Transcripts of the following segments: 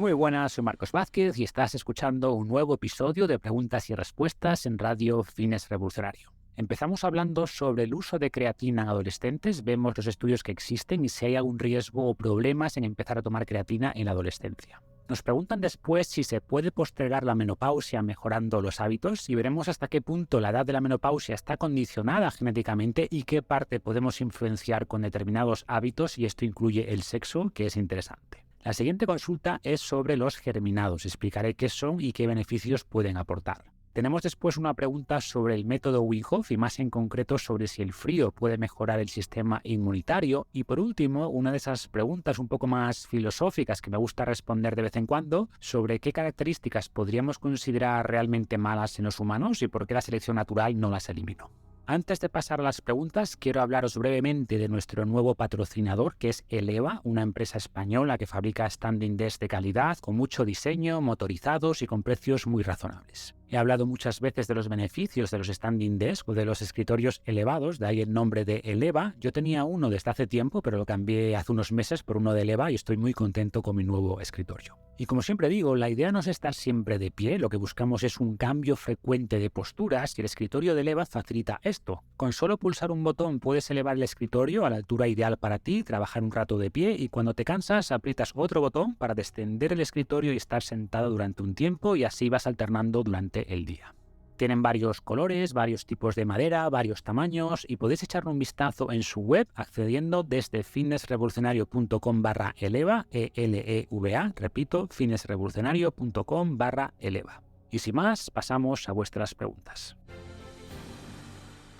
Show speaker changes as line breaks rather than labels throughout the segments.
Muy buenas, soy Marcos Vázquez y estás escuchando un nuevo episodio de Preguntas y Respuestas en Radio Fitness Revolucionario. Empezamos hablando sobre el uso de creatina en adolescentes, vemos los estudios que existen y si hay algún riesgo o problemas en empezar a tomar creatina en la adolescencia. Nos preguntan después si se puede postergar la menopausia mejorando los hábitos y veremos hasta qué punto la edad de la menopausia está condicionada genéticamente y qué parte podemos influenciar con determinados hábitos, y esto incluye el sexo, que es interesante. La siguiente consulta es sobre los germinados. Explicaré qué son y qué beneficios pueden aportar. Tenemos después una pregunta sobre el método Wim Hof y más en concreto sobre si el frío puede mejorar el sistema inmunitario. Y por último, una de esas preguntas un poco más filosóficas que me gusta responder de vez en cuando, sobre qué características podríamos considerar realmente malas en los humanos y por qué la selección natural no las eliminó. Antes de pasar a las preguntas, quiero hablaros brevemente de nuestro nuevo patrocinador, que es Eleva, una empresa española que fabrica standing desks de calidad, con mucho diseño, motorizados y con precios muy razonables. He hablado muchas veces de los beneficios de los standing desks o de los escritorios elevados, de ahí el nombre de Eleva. Yo tenía uno desde hace tiempo, pero lo cambié hace unos meses por uno de Eleva y estoy muy contento con mi nuevo escritorio. Y como siempre digo, la idea no es estar siempre de pie, lo que buscamos es un cambio frecuente de posturas y el escritorio de Eleva facilita esto. Con solo pulsar un botón puedes elevar el escritorio a la altura ideal para ti, trabajar un rato de pie y cuando te cansas aprietas otro botón para descender el escritorio y estar sentado durante un tiempo y así vas alternando durante el día. Tienen varios colores, varios tipos de madera, varios tamaños y podéis echarle un vistazo en su web accediendo desde fitnessrevolucionario.com/eleva, E-L-E-V-A, repito, fitnessrevolucionario.com/eleva. Y sin más, pasamos a vuestras preguntas.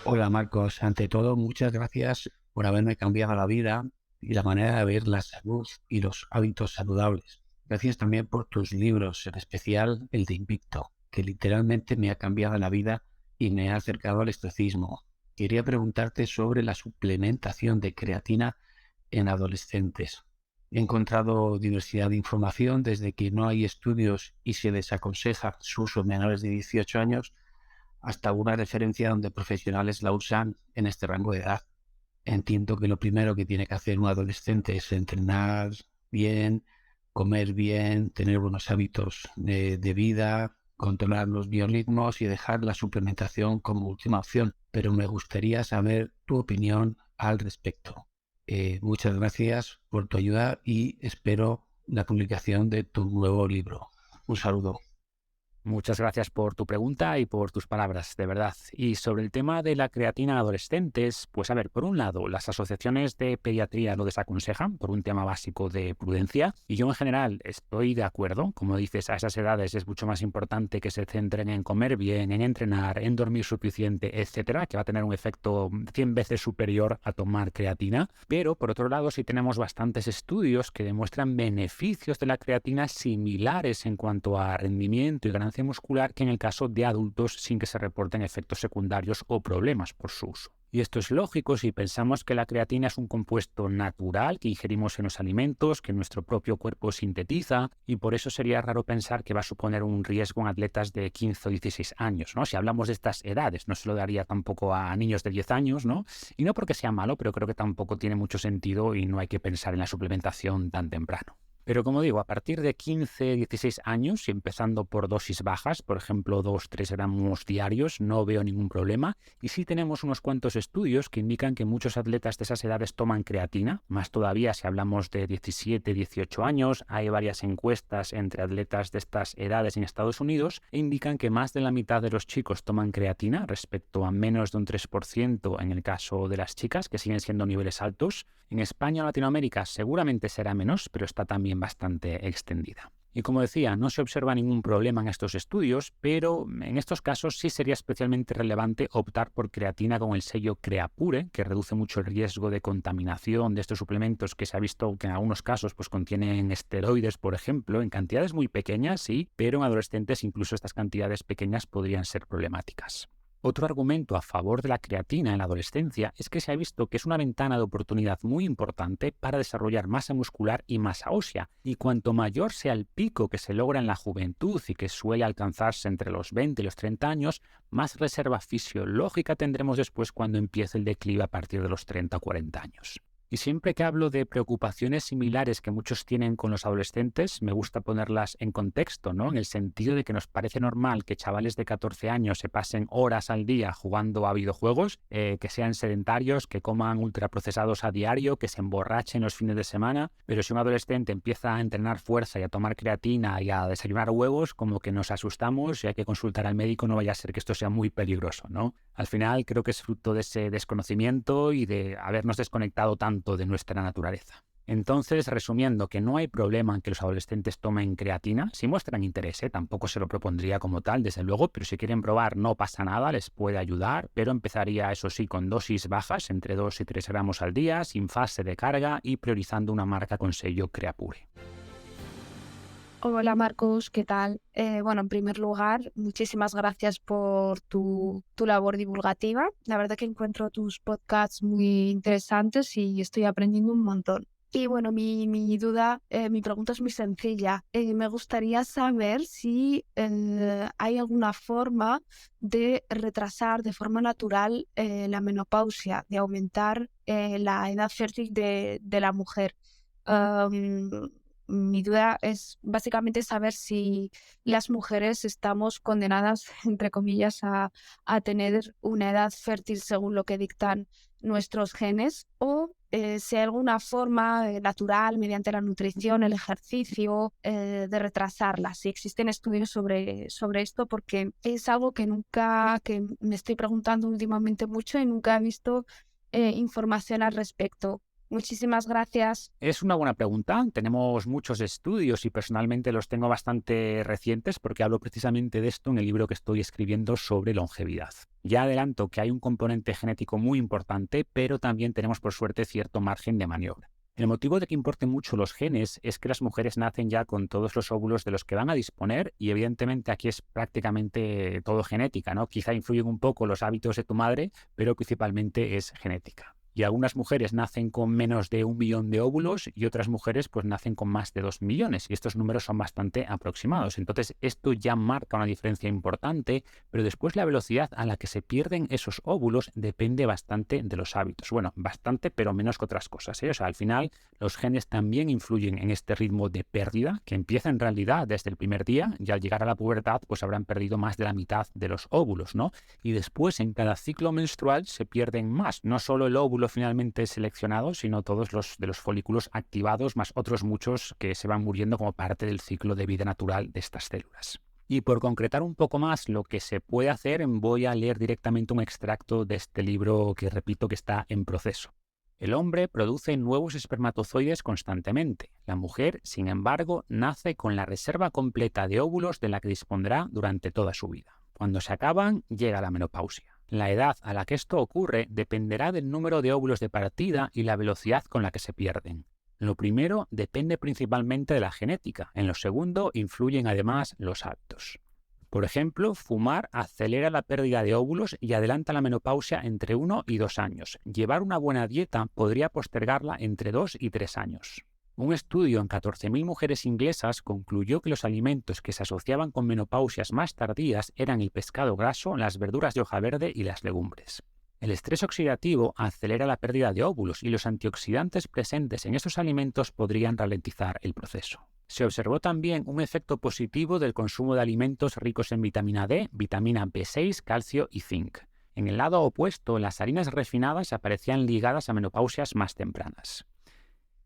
Hola Marcos, ante todo muchas gracias por haberme cambiado la vida y la manera de ver la salud y los hábitos saludables. Gracias también por tus libros, en especial el de Invicto, que literalmente me ha cambiado la vida y me ha acercado al estoicismo. Quería preguntarte sobre la suplementación de creatina en adolescentes. He encontrado diversidad de información desde que no hay estudios y se desaconseja su uso en menores de 18 años hasta una referencia donde profesionales la usan en este rango de edad. Entiendo que lo primero que tiene que hacer un adolescente es entrenar bien, comer bien, tener buenos hábitos de vida, controlar los biorritmos y dejar la suplementación como última opción. Pero me gustaría saber tu opinión al respecto. Muchas gracias por tu ayuda y espero la publicación de tu nuevo libro. Un saludo.
Muchas gracias por tu pregunta y por tus palabras, de verdad. Y sobre el tema de la creatina en adolescentes, pues a ver, por un lado, las asociaciones de pediatría lo desaconsejan por un tema básico de prudencia y yo en general estoy de acuerdo. Como dices, a esas edades es mucho más importante que se centren en comer bien, en entrenar, en dormir suficiente, etcétera, que va a tener un efecto 100 veces superior a tomar creatina. Pero por otro lado, sí tenemos bastantes estudios que demuestran beneficios de la creatina similares en cuanto a rendimiento y ganancia muscular que en el caso de adultos sin que se reporten efectos secundarios o problemas por su uso. Y esto es lógico si pensamos que la creatina es un compuesto natural que ingerimos en los alimentos, que nuestro propio cuerpo sintetiza y por eso sería raro pensar que va a suponer un riesgo en atletas de 15 o 16 años, ¿no? Si hablamos de estas edades, no se lo daría tampoco a niños de 10 años, ¿no? Y no porque sea malo, pero creo que tampoco tiene mucho sentido y no hay que pensar en la suplementación tan temprano. Pero como digo, a partir de 15, 16 años y empezando por dosis bajas, por ejemplo 2-3 gramos diarios, no veo ningún problema. Y sí tenemos unos cuantos estudios que indican que muchos atletas de esas edades toman creatina, más todavía si hablamos de 17, 18 años. Hay varias encuestas entre atletas de estas edades en Estados Unidos e indican que más de la mitad de los chicos toman creatina respecto a menos de un 3% en el caso de las chicas, que siguen siendo niveles altos. En España o Latinoamérica seguramente será menos, pero está también bastante extendida. Y como decía, no se observa ningún problema en estos estudios, pero en estos casos sí sería especialmente relevante optar por creatina con el sello Creapure, que reduce mucho el riesgo de contaminación de estos suplementos que se ha visto que en algunos casos pues contienen esteroides, por ejemplo, en cantidades muy pequeñas, sí, pero en adolescentes incluso estas cantidades pequeñas podrían ser problemáticas. Otro argumento a favor de la creatina en la adolescencia es que se ha visto que es una ventana de oportunidad muy importante para desarrollar masa muscular y masa ósea, y cuanto mayor sea el pico que se logra en la juventud y que suele alcanzarse entre los 20 y los 30 años, más reserva fisiológica tendremos después cuando empiece el declive a partir de los 30 o 40 años. Y siempre que hablo de preocupaciones similares que muchos tienen con los adolescentes, me gusta ponerlas en contexto, ¿no? En el sentido de que nos parece normal que chavales de 14 años se pasen horas al día jugando a videojuegos, que sean sedentarios, que coman ultraprocesados a diario, que se emborrachen los fines de semana. Pero si un adolescente empieza a entrenar fuerza y a tomar creatina y a desayunar huevos, como que nos asustamos y hay que consultar al médico, no vaya a ser que esto sea muy peligroso, ¿no? Al final creo que es fruto de ese desconocimiento y de habernos desconectado tanto de nuestra naturaleza. Entonces, resumiendo, que no hay problema en que los adolescentes tomen creatina, si muestran interés, tampoco se lo propondría como tal, desde luego, pero si quieren probar no pasa nada, les puede ayudar, pero empezaría, eso sí, con dosis bajas, entre 2 y 3 gramos al día, sin fase de carga y priorizando una marca con sello Creapure.
Hola Marcos, ¿qué tal? Bueno, en primer lugar, muchísimas gracias por tu labor divulgativa. La verdad que encuentro tus podcasts muy interesantes y estoy aprendiendo un montón. Y bueno, mi pregunta es muy sencilla. Me gustaría saber si hay alguna forma de retrasar de forma natural la menopausia, de aumentar la edad fértil de la mujer. Mi duda es básicamente saber si las mujeres estamos condenadas, entre comillas, a tener una edad fértil según lo que dictan nuestros genes o si hay alguna forma natural, mediante la nutrición, el ejercicio, de retrasarla. Si existen estudios sobre esto, porque es algo que me estoy preguntando últimamente mucho y nunca he visto información al respecto. Muchísimas gracias.
Es una buena pregunta. Tenemos muchos estudios y personalmente los tengo bastante recientes porque hablo precisamente de esto en el libro que estoy escribiendo sobre longevidad. Ya adelanto que hay un componente genético muy importante, pero también tenemos por suerte cierto margen de maniobra. El motivo de que importen mucho los genes es que las mujeres nacen ya con todos los óvulos de los que van a disponer y evidentemente aquí es prácticamente todo genética, ¿no? Quizá influyen un poco los hábitos de tu madre, pero principalmente es genética. Y algunas mujeres nacen con menos de 1 millón de óvulos y otras mujeres pues nacen con más de 2 millones. Y estos números son bastante aproximados. Entonces esto ya marca una diferencia importante, pero después la velocidad a la que se pierden esos óvulos depende bastante de los hábitos. Bueno, bastante, pero menos que otras cosas, ¿eh? O sea, al final los genes también influyen en este ritmo de pérdida, que empieza en realidad desde el primer día y al llegar a la pubertad pues habrán perdido más de la mitad de los óvulos, ¿no? Y después en cada ciclo menstrual se pierden más, no solo el óvulo finalmente seleccionado, sino todos los de los folículos activados, más otros muchos que se van muriendo como parte del ciclo de vida natural de estas células. Y por concretar un poco más lo que se puede hacer, voy a leer directamente un extracto de este libro que repito que está en proceso. El hombre produce nuevos espermatozoides constantemente. La mujer, sin embargo, nace con la reserva completa de óvulos de la que dispondrá durante toda su vida. Cuando se acaban, llega la menopausia. La edad a la que esto ocurre dependerá del número de óvulos de partida y la velocidad con la que se pierden. Lo primero depende principalmente de la genética. En lo segundo influyen además los hábitos. Por ejemplo, fumar acelera la pérdida de óvulos y adelanta la menopausia entre 1 y 2 años. Llevar una buena dieta podría postergarla entre 2 y 3 años. Un estudio en 14.000 mujeres inglesas concluyó que los alimentos que se asociaban con menopausias más tardías eran el pescado graso, las verduras de hoja verde y las legumbres. El estrés oxidativo acelera la pérdida de óvulos y los antioxidantes presentes en estos alimentos podrían ralentizar el proceso. Se observó también un efecto positivo del consumo de alimentos ricos en vitamina D, vitamina B6, calcio y zinc. En el lado opuesto, las harinas refinadas aparecían ligadas a menopausias más tempranas.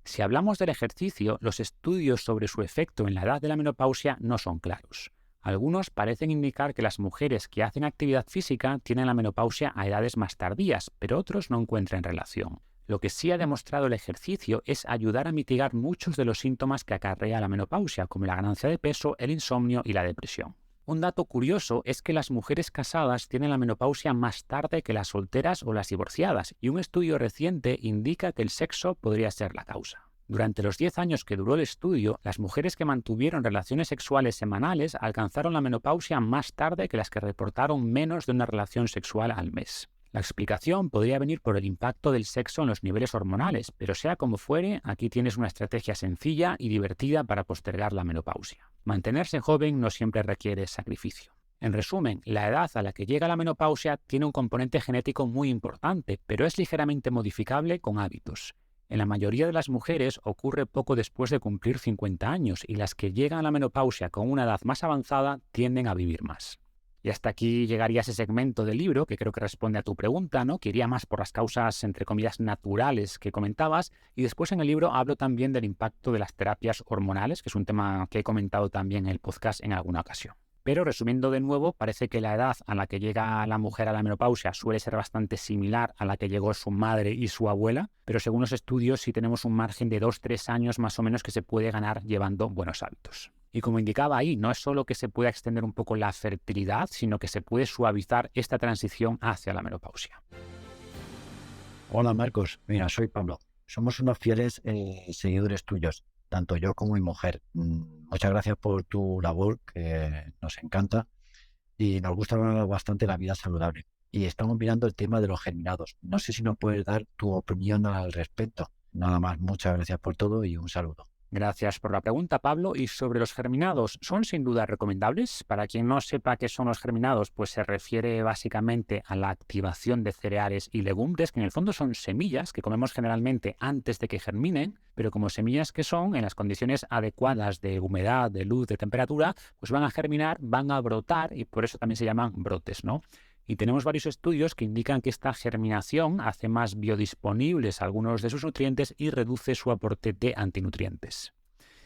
Si hablamos del ejercicio, los estudios sobre su efecto en la edad de la menopausia no son claros. Algunos parecen indicar que las mujeres que hacen actividad física tienen la menopausia a edades más tardías, pero otros no encuentran relación. Lo que sí ha demostrado el ejercicio es ayudar a mitigar muchos de los síntomas que acarrea la menopausia, como la ganancia de peso, el insomnio y la depresión. Un dato curioso es que las mujeres casadas tienen la menopausia más tarde que las solteras o las divorciadas, y un estudio reciente indica que el sexo podría ser la causa. Durante los 10 años que duró el estudio, las mujeres que mantuvieron relaciones sexuales semanales alcanzaron la menopausia más tarde que las que reportaron menos de una relación sexual al mes. La explicación podría venir por el impacto del sexo en los niveles hormonales, pero sea como fuere, aquí tienes una estrategia sencilla y divertida para postergar la menopausia. Mantenerse joven no siempre requiere sacrificio. En resumen, la edad a la que llega la menopausia tiene un componente genético muy importante, pero es ligeramente modificable con hábitos. En la mayoría de las mujeres ocurre poco después de cumplir 50 años y las que llegan a la menopausia con una edad más avanzada tienden a vivir más. Y hasta aquí llegaría ese segmento del libro que creo que responde a tu pregunta, ¿no? Que iría más por las causas, entre comillas, naturales que comentabas. Y después en el libro hablo también del impacto de las terapias hormonales, que es un tema que he comentado también en el podcast en alguna ocasión. Pero resumiendo de nuevo, parece que la edad a la que llega la mujer a la menopausia suele ser bastante similar a la que llegó su madre y su abuela, pero según los estudios sí tenemos un margen de 2-3 años más o menos que se puede ganar llevando buenos hábitos. Y como indicaba ahí, no es solo que se pueda extender un poco la fertilidad, sino que se puede suavizar esta transición hacia la menopausia.
Hola Marcos, mira, soy Pablo. Somos unos fieles seguidores tuyos, tanto yo como mi mujer. Muchas gracias por tu labor, que nos encanta y nos gusta bastante la vida saludable. Y estamos mirando el tema de los germinados. No sé si nos puedes dar tu opinión al respecto. Nada más, muchas gracias por todo y un saludo.
Gracias por la pregunta, Pablo. Y sobre los germinados, ¿son sin duda recomendables? Para quien no sepa qué son los germinados, pues se refiere básicamente a la activación de cereales y legumbres, que en el fondo son semillas que comemos generalmente antes de que germinen, pero como semillas que son, en las condiciones adecuadas de humedad, de luz, de temperatura, pues van a germinar, van a brotar y por eso también se llaman brotes, ¿no? Y tenemos varios estudios que indican que esta germinación hace más biodisponibles algunos de sus nutrientes y reduce su aporte de antinutrientes.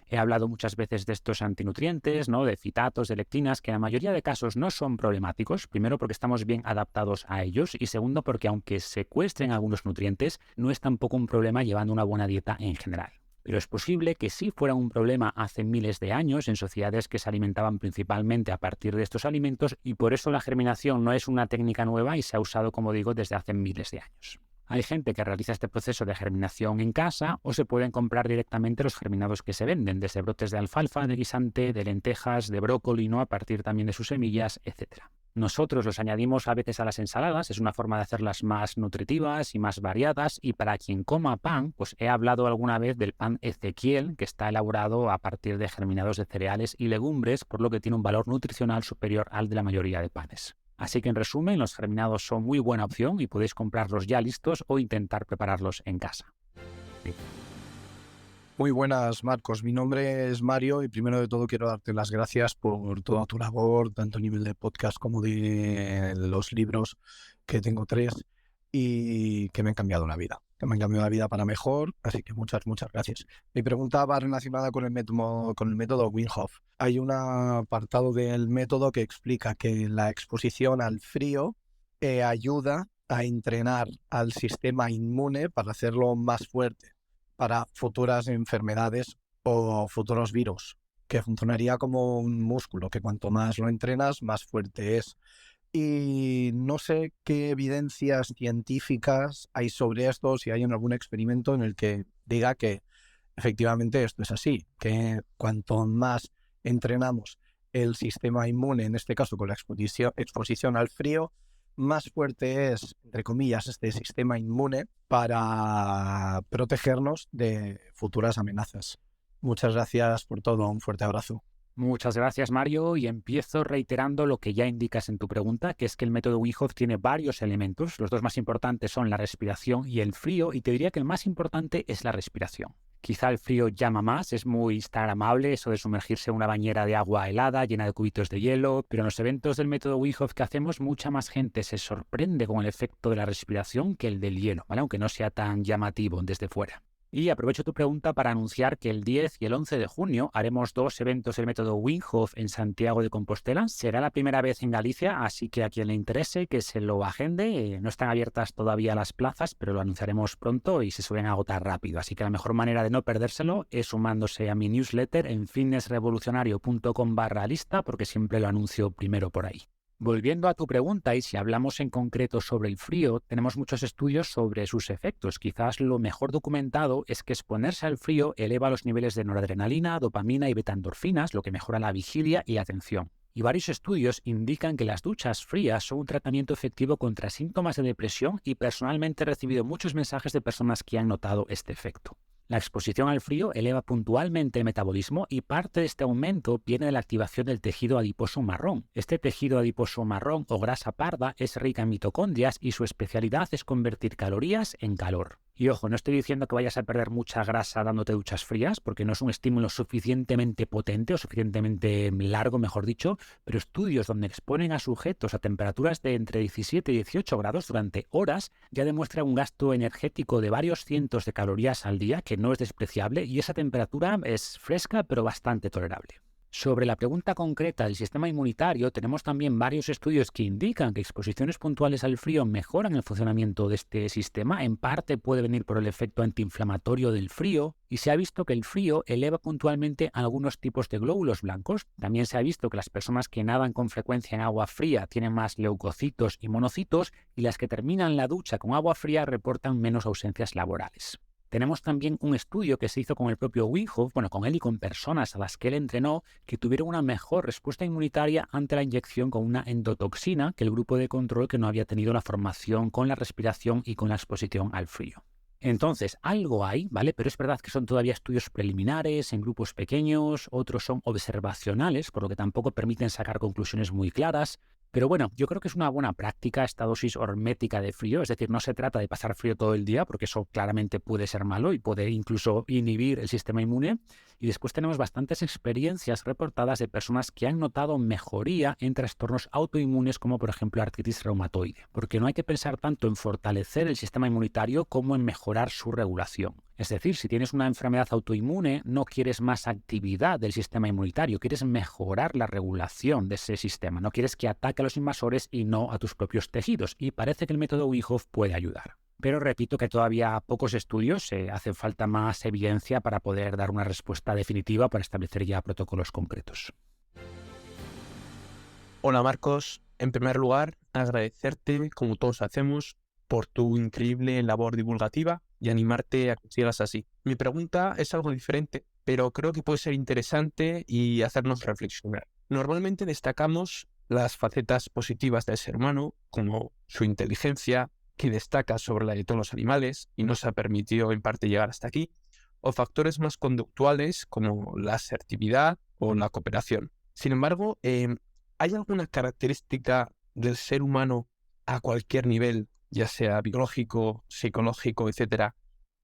He hablado muchas veces de estos antinutrientes, ¿no? De fitatos, de lectinas, que en la mayoría de casos no son problemáticos, primero porque estamos bien adaptados a ellos y segundo porque aunque secuestren algunos nutrientes, no es tampoco un problema llevando una buena dieta en general. Pero es posible que sí fuera un problema hace miles de años en sociedades que se alimentaban principalmente a partir de estos alimentos y por eso la germinación no es una técnica nueva y se ha usado, como digo, desde hace miles de años. Hay gente que realiza este proceso de germinación en casa o se pueden comprar directamente los germinados que se venden, desde brotes de alfalfa, de guisante, de lentejas, de brócoli, ¿no? A partir también de sus semillas, etc. Nosotros los añadimos a veces a las ensaladas, es una forma de hacerlas más nutritivas y más variadas y para quien coma pan, pues he hablado alguna vez del pan Ezequiel, que está elaborado a partir de germinados de cereales y legumbres, por lo que tiene un valor nutricional superior al de la mayoría de panes. Así que en resumen, los germinados son muy buena opción y podéis comprarlos ya listos o intentar prepararlos en casa. Sí.
Muy buenas, Marcos. Mi nombre es Mario y primero de todo quiero darte las gracias por toda tu labor, tanto a nivel de podcast como de los libros, que tengo 3 y que me han cambiado la vida. Que me han cambiado la vida para mejor, así que muchas gracias. Mi pregunta va relacionada con el método Wim Hof. Hay un apartado del método que explica que la exposición al frío ayuda a entrenar al sistema inmune para hacerlo más fuerte para futuras enfermedades o futuros virus, que funcionaría como un músculo, que cuanto más lo entrenas, más fuerte es. Y no sé qué evidencias científicas hay sobre esto, si hay en algún experimento en el que diga que efectivamente esto es así, que cuanto más entrenamos el sistema inmune, en este caso con la exposición al frío, más fuerte es, entre comillas, este sistema inmune para protegernos de futuras amenazas. Muchas gracias por todo. Un fuerte abrazo.
Muchas gracias, Mario, y empiezo reiterando lo que ya indicas en tu pregunta, que es que el método Wim Hof tiene varios elementos. Los dos más importantes son la respiración y el frío, y te diría que el más importante es la respiración. Quizá el frío llama más, es muy instagramable eso de sumergirse en una bañera de agua helada llena de cubitos de hielo, pero en los eventos del método Wim Hof que hacemos mucha más gente se sorprende con el efecto de la respiración que el del hielo, ¿vale? Aunque no sea tan llamativo desde fuera. Y aprovecho tu pregunta para anunciar que el 10 y el 11 de junio haremos 2 eventos del método Wim Hof en Santiago de Compostela. Será la primera vez en Galicia, así que a quien le interese que se lo agende. No están abiertas todavía las plazas, pero lo anunciaremos pronto y se suelen agotar rápido. Así que la mejor manera de no perdérselo es sumándose a mi newsletter en fitnessrevolucionario.com/lista, porque siempre lo anuncio primero por ahí. Volviendo a tu pregunta, y si hablamos en concreto sobre el frío, tenemos muchos estudios sobre sus efectos. Quizás lo mejor documentado es que exponerse al frío eleva los niveles de noradrenalina, dopamina y beta-endorfinas, lo que mejora la vigilia y atención. Y varios estudios indican que las duchas frías son un tratamiento efectivo contra síntomas de depresión y personalmente he recibido muchos mensajes de personas que han notado este efecto. La exposición al frío eleva puntualmente el metabolismo y parte de este aumento viene de la activación del tejido adiposo marrón. Este tejido adiposo marrón o grasa parda es rica en mitocondrias y su especialidad es convertir calorías en calor. Y ojo, no estoy diciendo que vayas a perder mucha grasa dándote duchas frías, porque no es un estímulo suficientemente potente o suficientemente largo, mejor dicho, pero estudios donde exponen a sujetos a temperaturas de entre 17 y 18 grados durante horas ya demuestran un gasto energético de varios cientos de calorías al día, que no es despreciable, y esa temperatura es fresca pero bastante tolerable. Sobre la pregunta concreta del sistema inmunitario, tenemos también varios estudios que indican que exposiciones puntuales al frío mejoran el funcionamiento de este sistema. En parte puede venir por el efecto antiinflamatorio del frío, y se ha visto que el frío eleva puntualmente algunos tipos de glóbulos blancos. También se ha visto que las personas que nadan con frecuencia en agua fría tienen más leucocitos y monocitos, y las que terminan la ducha con agua fría reportan menos ausencias laborales. Tenemos también un estudio que se hizo con el propio Wim Hof, con él y con personas a las que él entrenó, que tuvieron una mejor respuesta inmunitaria ante la inyección con una endotoxina que el grupo de control que no había tenido la formación con la respiración y con la exposición al frío. Entonces, algo hay, ¿vale? Pero es verdad que son todavía estudios preliminares, en grupos pequeños, otros son observacionales, por lo que tampoco permiten sacar conclusiones muy claras. Pero bueno, yo creo que es una buena práctica esta dosis hormética de frío, es decir, no se trata de pasar frío todo el día, porque eso claramente puede ser malo y puede incluso inhibir el sistema inmune. Y después tenemos bastantes experiencias reportadas de personas que han notado mejoría en trastornos autoinmunes como por ejemplo artritis reumatoide, porque no hay que pensar tanto en fortalecer el sistema inmunitario como en mejorar su regulación. Es decir, si tienes una enfermedad autoinmune, no quieres más actividad del sistema inmunitario, quieres mejorar la regulación de ese sistema, no quieres que ataque a los invasores y no a tus propios tejidos, y parece que el método Wim Hof puede ayudar. Pero repito que todavía pocos estudios, hace falta más evidencia para poder dar una respuesta definitiva para establecer ya protocolos concretos.
Hola Marcos, en primer lugar agradecerte, como todos hacemos, por tu increíble labor divulgativa y animarte a que sigas así. Mi pregunta es algo diferente, pero creo que puede ser interesante y hacernos reflexionar. Normalmente destacamos las facetas positivas del ser humano, como su inteligencia, que destaca sobre la de todos los animales y nos ha permitido en parte llegar hasta aquí, o factores más conductuales como la asertividad o la cooperación. Sin embargo, ¿hay alguna característica del ser humano a cualquier nivel, ya sea biológico, psicológico, etcétera,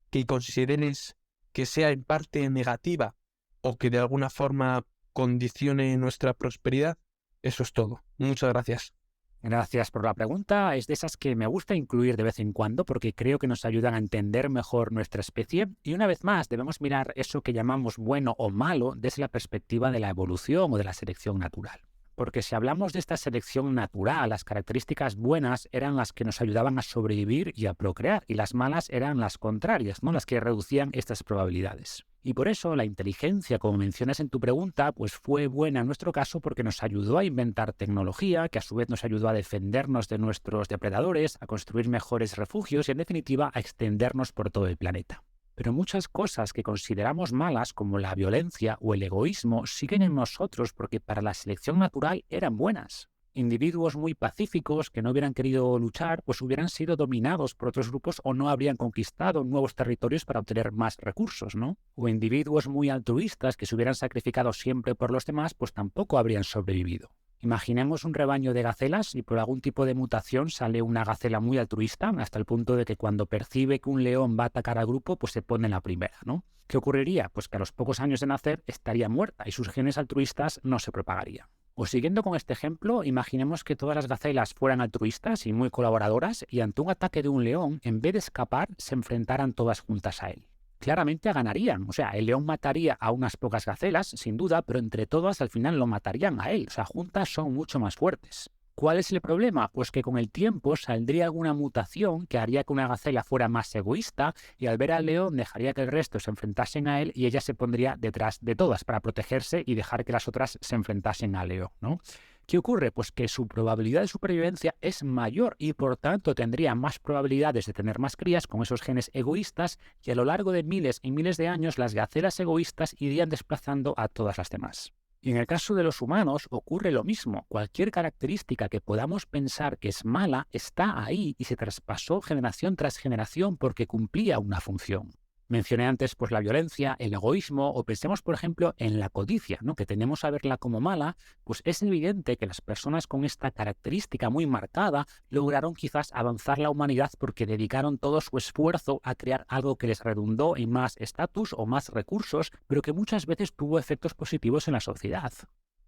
que consideres que sea en parte negativa o que de alguna forma condicione nuestra prosperidad? Eso es todo. Muchas gracias.
Gracias por la pregunta. Es de esas que me gusta incluir de vez en cuando porque creo que nos ayudan a entender mejor nuestra especie. Y una vez más, debemos mirar eso que llamamos bueno o malo desde la perspectiva de la evolución o de la selección natural. Porque si hablamos de esta selección natural, las características buenas eran las que nos ayudaban a sobrevivir y a procrear, y las malas eran las contrarias, ¿no? Las que reducían estas probabilidades. Y por eso la inteligencia, como mencionas en tu pregunta, pues fue buena en nuestro caso porque nos ayudó a inventar tecnología, que a su vez nos ayudó a defendernos de nuestros depredadores, a construir mejores refugios y en definitiva a extendernos por todo el planeta. Pero muchas cosas que consideramos malas, como la violencia o el egoísmo, siguen en nosotros porque para la selección natural eran buenas. Individuos muy pacíficos que no hubieran querido luchar, pues hubieran sido dominados por otros grupos o no habrían conquistado nuevos territorios para obtener más recursos, ¿no? O individuos muy altruistas que se hubieran sacrificado siempre por los demás, pues tampoco habrían sobrevivido. Imaginemos un rebaño de gacelas y por algún tipo de mutación sale una gacela muy altruista hasta el punto de que cuando percibe que un león va a atacar al grupo, pues se pone en la primera, ¿no? ¿Qué ocurriría? Pues que a los pocos años de nacer estaría muerta y sus genes altruistas no se propagarían. O siguiendo con este ejemplo, imaginemos que todas las gacelas fueran altruistas y muy colaboradoras y ante un ataque de un león, en vez de escapar, se enfrentaran todas juntas a él. Claramente ganarían, o sea, el león mataría a unas pocas gacelas, sin duda, pero entre todas al final lo matarían a él, o sea, juntas son mucho más fuertes. ¿Cuál es el problema? Pues que con el tiempo saldría alguna mutación que haría que una gacela fuera más egoísta y al ver al león dejaría que el resto se enfrentasen a él y ella se pondría detrás de todas para protegerse y dejar que las otras se enfrentasen al león, ¿no? ¿Qué ocurre? Pues que su probabilidad de supervivencia es mayor y por tanto tendría más probabilidades de tener más crías con esos genes egoístas y a lo largo de miles y miles de años las gacelas egoístas irían desplazando a todas las demás. Y en el caso de los humanos ocurre lo mismo. Cualquier característica que podamos pensar que es mala está ahí y se traspasó generación tras generación porque cumplía una función. Mencioné antes pues la violencia, el egoísmo, o pensemos por ejemplo en la codicia, ¿no? Que tendemos a verla como mala. Pues es evidente que las personas con esta característica muy marcada lograron quizás avanzar la humanidad porque dedicaron todo su esfuerzo a crear algo que les redundó en más estatus o más recursos, pero que muchas veces tuvo efectos positivos en la sociedad.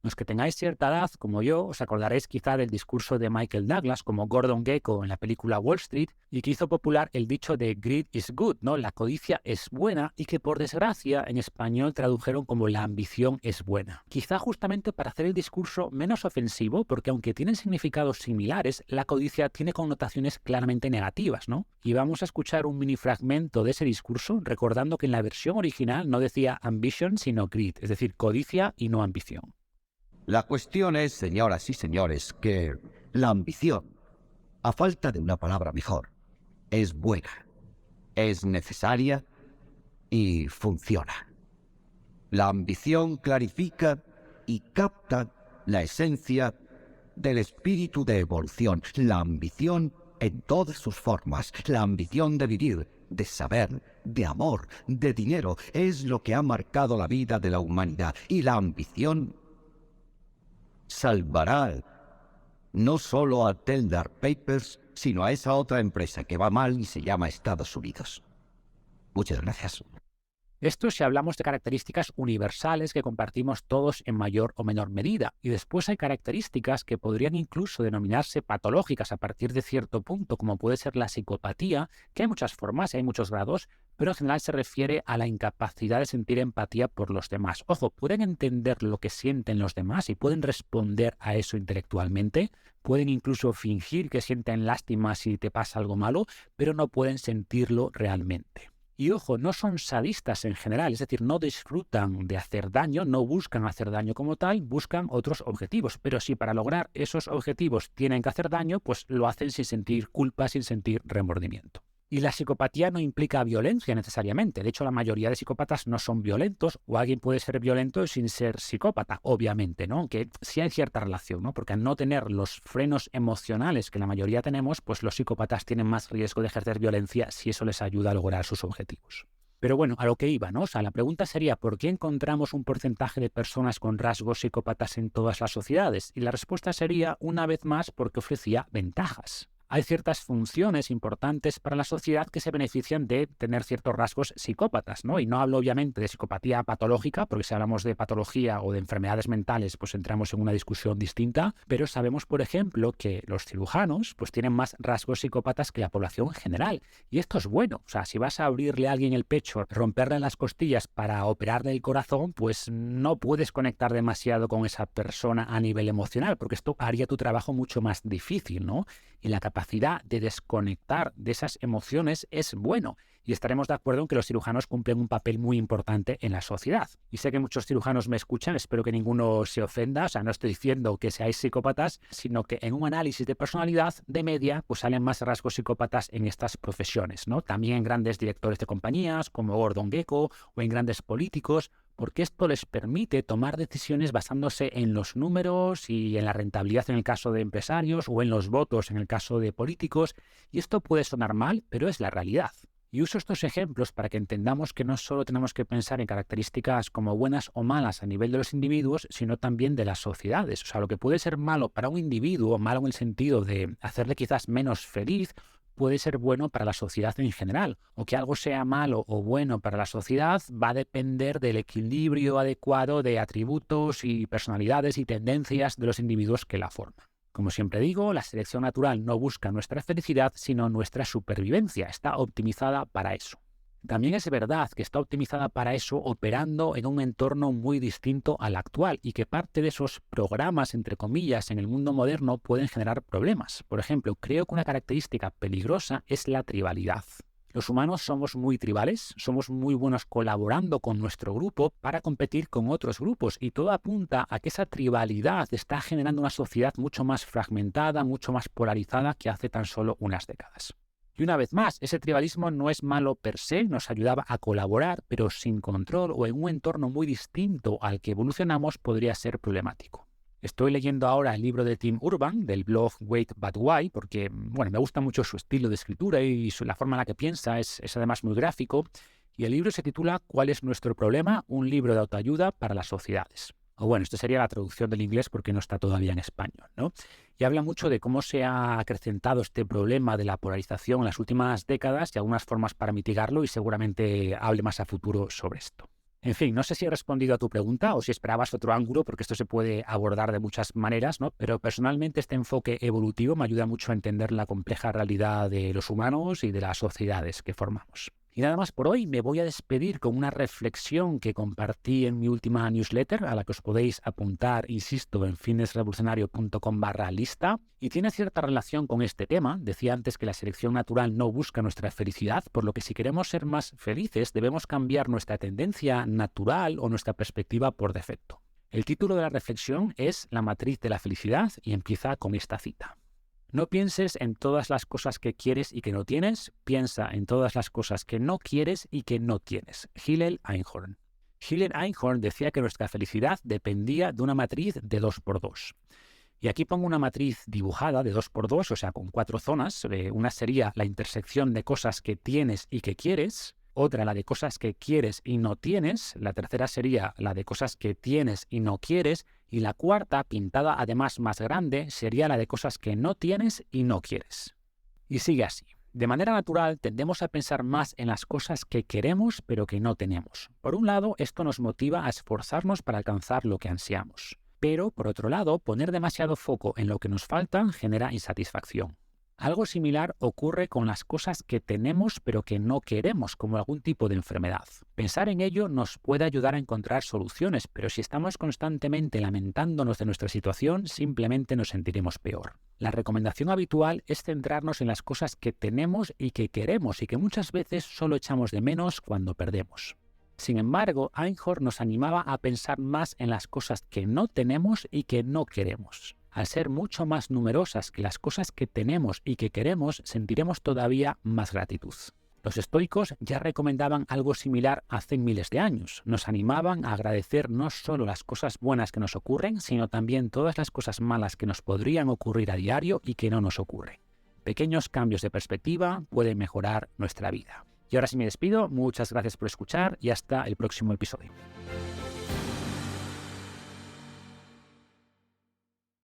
Los que tengáis cierta edad, como yo, os acordaréis quizá del discurso de Michael Douglas como Gordon Gekko en la película Wall Street, y que hizo popular el dicho de greed is good, ¿no? La codicia es buena, y que por desgracia en español tradujeron como la ambición es buena. Quizá justamente para hacer el discurso menos ofensivo, porque aunque tienen significados similares, la codicia tiene connotaciones claramente negativas, ¿no? Y vamos a escuchar un mini fragmento de ese discurso, recordando que en la versión original no decía ambition, sino greed, es decir, codicia y no ambición.
La cuestión es, señoras y señores, que la ambición, a falta de una palabra mejor, es buena, es necesaria y funciona. La ambición clarifica y capta la esencia del espíritu de evolución, la ambición en todas sus formas, la ambición de vivir, de saber, de amor, de dinero, es lo que ha marcado la vida de la humanidad, y la ambición salvará no solo a Teldar Papers, sino a esa otra empresa que va mal y se llama Estados Unidos. Muchas gracias.
Esto si hablamos de características universales que compartimos todos en mayor o menor medida. Y después hay características que podrían incluso denominarse patológicas a partir de cierto punto, como puede ser la psicopatía, que hay muchas formas y hay muchos grados, pero en general se refiere a la incapacidad de sentir empatía por los demás. Ojo, pueden entender lo que sienten los demás y pueden responder a eso intelectualmente, pueden incluso fingir que sienten lástima si te pasa algo malo, pero no pueden sentirlo realmente. Y ojo, no son sadistas en general, es decir, no disfrutan de hacer daño, no buscan hacer daño como tal, buscan otros objetivos. Pero si para lograr esos objetivos tienen que hacer daño, pues lo hacen sin sentir culpa, sin sentir remordimiento. Y la psicopatía no implica violencia necesariamente. De hecho, la mayoría de psicópatas no son violentos, o alguien puede ser violento sin ser psicópata, obviamente, ¿no? Aunque sí hay cierta relación, ¿no? Porque al no tener los frenos emocionales que la mayoría tenemos, pues los psicópatas tienen más riesgo de ejercer violencia si eso les ayuda a lograr sus objetivos. Pero bueno, a lo que iba, ¿no? O sea, la pregunta sería, ¿por qué encontramos un porcentaje de personas con rasgos psicópatas en todas las sociedades? Y la respuesta sería, una vez más, porque ofrecía ventajas. Hay ciertas funciones importantes para la sociedad que se benefician de tener ciertos rasgos psicópatas, ¿no? Y no hablo obviamente de psicopatía patológica, porque si hablamos de patología o de enfermedades mentales, pues entramos en una discusión distinta, pero sabemos, por ejemplo, que los cirujanos pues tienen más rasgos psicópatas que la población general. Y esto es bueno. O sea, si vas a abrirle a alguien el pecho, romperle las costillas para operarle el corazón, pues no puedes conectar demasiado con esa persona a nivel emocional, porque esto haría tu trabajo mucho más difícil, ¿no? Y la capacidad de desconectar de esas emociones es bueno. Y estaremos de acuerdo en que los cirujanos cumplen un papel muy importante en la sociedad. Y sé que muchos cirujanos me escuchan, espero que ninguno se ofenda. O sea, no estoy diciendo que seáis psicópatas, sino que en un análisis de personalidad de media, pues salen más rasgos psicópatas en estas profesiones, ¿no? También en grandes directores de compañías, como Gordon Gekko, o en grandes políticos, porque esto les permite tomar decisiones basándose en los números y en la rentabilidad en el caso de empresarios o en los votos en el caso de políticos. Y esto puede sonar mal, pero es la realidad. Y uso estos ejemplos para que entendamos que no solo tenemos que pensar en características como buenas o malas a nivel de los individuos, sino también de las sociedades. O sea, lo que puede ser malo para un individuo, malo en el sentido de hacerle quizás menos feliz, puede ser bueno para la sociedad en general. O que algo sea malo o bueno para la sociedad va a depender del equilibrio adecuado de atributos y personalidades y tendencias de los individuos que la forman. Como siempre digo, la selección natural no busca nuestra felicidad, sino nuestra supervivencia. Está optimizada para eso. También es verdad que está optimizada para eso operando en un entorno muy distinto al actual y que parte de esos programas, entre comillas, en el mundo moderno pueden generar problemas. Por ejemplo, creo que una característica peligrosa es la tribalidad. Los humanos somos muy tribales, somos muy buenos colaborando con nuestro grupo para competir con otros grupos y todo apunta a que esa tribalidad está generando una sociedad mucho más fragmentada, mucho más polarizada que hace tan solo unas décadas. Y una vez más, ese tribalismo no es malo per se, nos ayudaba a colaborar, pero sin control o en un entorno muy distinto al que evolucionamos podría ser problemático. Estoy leyendo ahora el libro de Tim Urban, del blog Wait But Why, porque me gusta mucho su estilo de escritura y la forma en la que piensa, es además muy gráfico. Y el libro se titula ¿Cuál es nuestro problema? Un libro de autoayuda para las sociedades. O bueno, esto sería la traducción del inglés porque no está todavía en español, ¿no? Y habla mucho de cómo se ha acrecentado este problema de la polarización en las últimas décadas y algunas formas para mitigarlo, y seguramente hable más a futuro sobre esto. En fin, no sé si he respondido a tu pregunta o si esperabas otro ángulo, porque esto se puede abordar de muchas maneras, ¿no? Pero personalmente este enfoque evolutivo me ayuda mucho a entender la compleja realidad de los humanos y de las sociedades que formamos. Y nada más por hoy, me voy a despedir con una reflexión que compartí en mi última newsletter, a la que os podéis apuntar, insisto, en fitnessrevolucionario.com/lista, y tiene cierta relación con este tema. Decía antes que la selección natural no busca nuestra felicidad, por lo que si queremos ser más felices debemos cambiar nuestra tendencia natural o nuestra perspectiva por defecto. El título de la reflexión es La matriz de la felicidad y empieza con esta cita. No pienses en todas las cosas que quieres y que no tienes, piensa en todas las cosas que no quieres y que no tienes. Hillel Einhorn. Hillel Einhorn decía que nuestra felicidad dependía de una matriz de 2×2. Y aquí pongo una matriz dibujada de 2×2, o sea, con 4 zonas. Una sería la intersección de cosas que tienes y que quieres, otra la de cosas que quieres y no tienes, la tercera sería la de cosas que tienes y no quieres, y la cuarta, pintada además más grande, sería la de cosas que no tienes y no quieres. Y sigue así. De manera natural tendemos a pensar más en las cosas que queremos pero que no tenemos. Por un lado, esto nos motiva a esforzarnos para alcanzar lo que ansiamos. Pero, por otro lado, poner demasiado foco en lo que nos falta genera insatisfacción. Algo similar ocurre con las cosas que tenemos pero que no queremos, como algún tipo de enfermedad. Pensar en ello nos puede ayudar a encontrar soluciones, pero si estamos constantemente lamentándonos de nuestra situación, simplemente nos sentiremos peor. La recomendación habitual es centrarnos en las cosas que tenemos y que queremos y que muchas veces solo echamos de menos cuando perdemos. Sin embargo, Einhorn nos animaba a pensar más en las cosas que no tenemos y que no queremos. Al ser mucho más numerosas que las cosas que tenemos y que queremos, sentiremos todavía más gratitud. Los estoicos ya recomendaban algo similar hace miles de años. Nos animaban a agradecer no solo las cosas buenas que nos ocurren, sino también todas las cosas malas que nos podrían ocurrir a diario y que no nos ocurren. Pequeños cambios de perspectiva pueden mejorar nuestra vida. Y ahora sí me despido, muchas gracias por escuchar y hasta el próximo episodio.